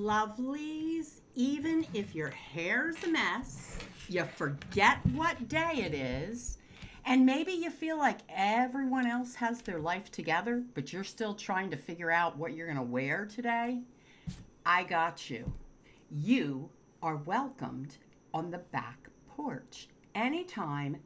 lovelies. Even if your hair's a mess, you forget what day it is, and maybe you feel like everyone else has their life together, but you're still trying to figure out what you're going to wear today, I got you. You are welcomed on the back porch. Anytime,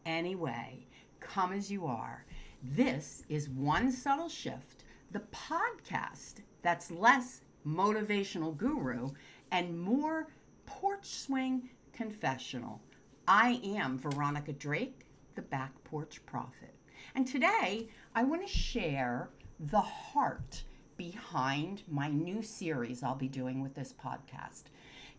anyway. Come as you are. This is One Subtle Shift, the podcast that's less motivational guru and more porch swing confessional. I am Veronica Drake, the Back Porch Prophet. And today I want to share the heart behind my new series I'll be doing with this podcast.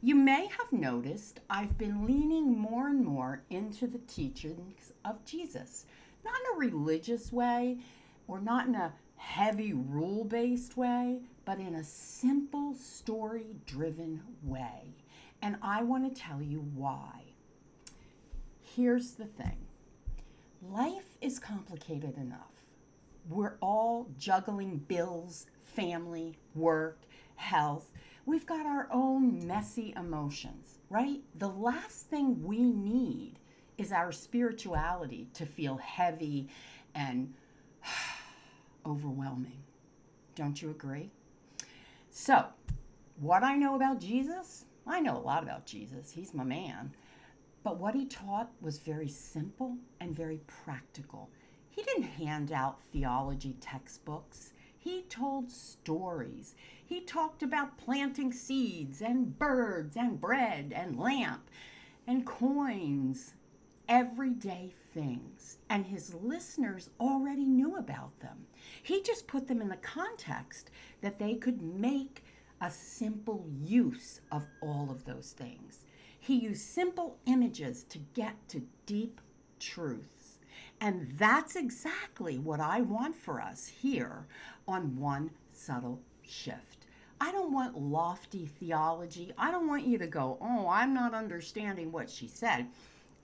You may have noticed I've been leaning more and more into the teachings of Jesus, not in a religious way or not in a heavy rule-based way, but in a simple story-driven way. And I want to tell you why. Here's the thing. Life is complicated enough. We're all juggling bills, family, work, health. We've got our own messy emotions, right? The last thing we need is our spirituality to feel heavy and overwhelming. Don't you agree? So, what I know about Jesus, I know a lot about Jesus. He's my man. But what he taught was very simple and very practical. He didn't hand out theology textbooks. He told stories. He talked about planting seeds and birds and bread and lamp and coins, everyday things. And his listeners already knew about them. He just put them in the context that they could make a simple use of all of those things. He used simple images to get to deep truths. And that's exactly what I want for us here on One Subtle Shift. I don't want lofty theology. I don't want you to go, oh, I'm not understanding what she said.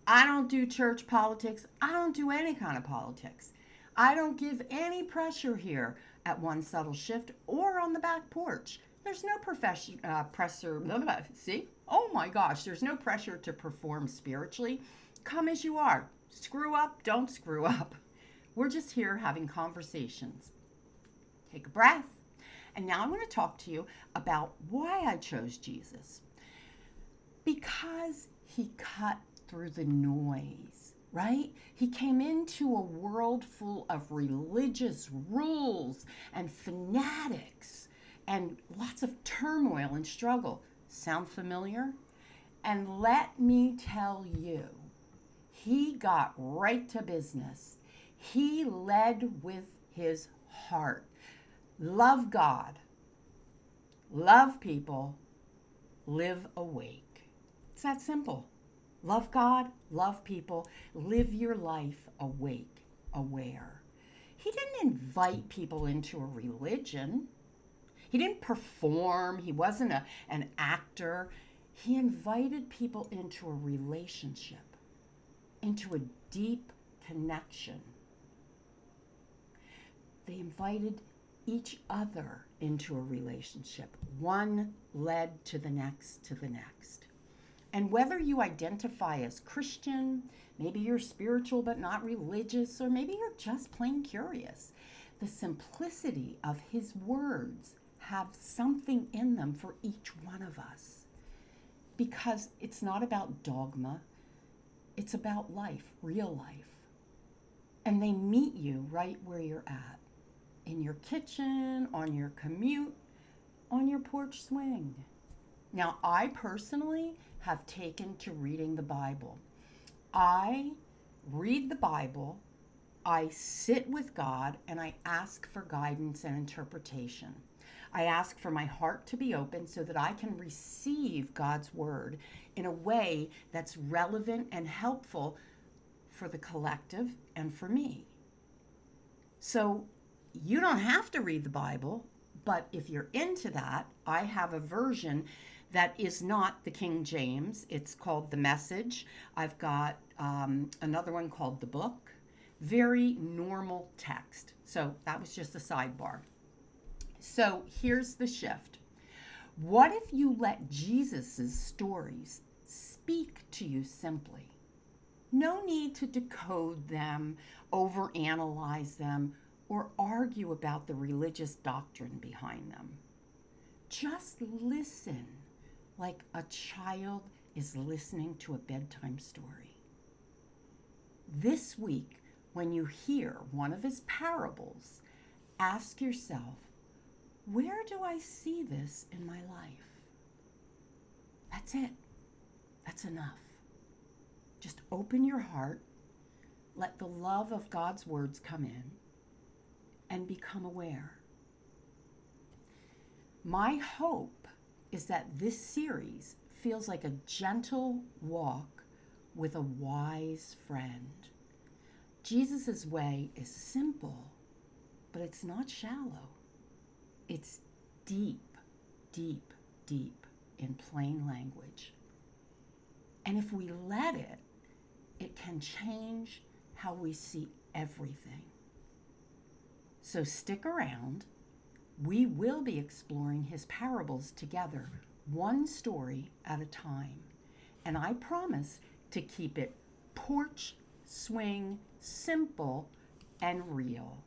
I don't do church politics. I don't do any kind of politics. I don't give any pressure here at One Subtle Shift or on the back porch. There's no pressure, see? Oh my gosh, there's no pressure to perform spiritually. Come as you are. Screw up, don't screw up. We're just here having conversations. Take a breath. And now I want to talk to you about why I chose Jesus. Because he cut through the noise, right? He came into a world full of religious rules and fanatics and lots of turmoil and struggle. Sound familiar? And let me tell you, he got right to business. He led with his heart. Love God, love people, live awake. It's that simple. Love God, love people, live your life awake, aware. He didn't invite people into a religion. He didn't perform. He wasn't an actor. He invited people into a relationship, into a deep connection. They invited each other into a relationship. One led to the next, to the next. And whether you identify as Christian, maybe you're spiritual but not religious, or maybe you're just plain curious, the simplicity of his words have something in them for each one of us. Because it's not about dogma, it's about life, real life. And they meet you right where you're at. In your kitchen, on your commute, on your porch swing. Now, I personally have taken to reading the Bible. I read the Bible, I sit with God, and I ask for guidance and interpretation. I ask for my heart to be open so that I can receive God's word in a way that's relevant and helpful for the collective and for me. So you don't have to read the Bible, but if you're into that, I have a version that is not the King James. It's called The Message. I've got another one called The Book. Very normal text. So that was just a sidebar. So here's the shift. What if you let Jesus' stories speak to you simply? No need to decode them, overanalyze them, or argue about the religious doctrine behind them. Just listen like a child is listening to a bedtime story. This week, when you hear one of his parables, ask yourself, where do I see this in my life? That's it. That's enough. Just open your heart, let the love of God's words come in, and become aware. My hope is that this series feels like a gentle walk with a wise friend. Jesus' way is simple, but it's not shallow. It's deep, deep, deep in plain language. And if we let it, it can change how we see everything. So stick around. We will be exploring his parables together, one story at a time. And I promise to keep it porch, swing, simple, and real.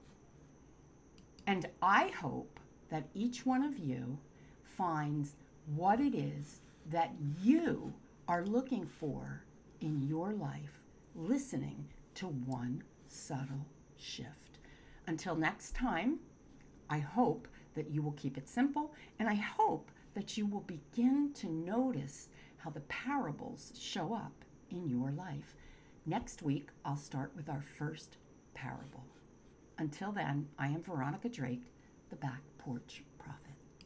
And I hope that each one of you finds what it is that you are looking for in your life, listening to one subtle shift. Until next time, I hope that you will keep it simple, and I hope that you will begin to notice how the parables show up in your life. Next week, I'll start with our first parable. Until then, I am Veronica Drake, the Back Porch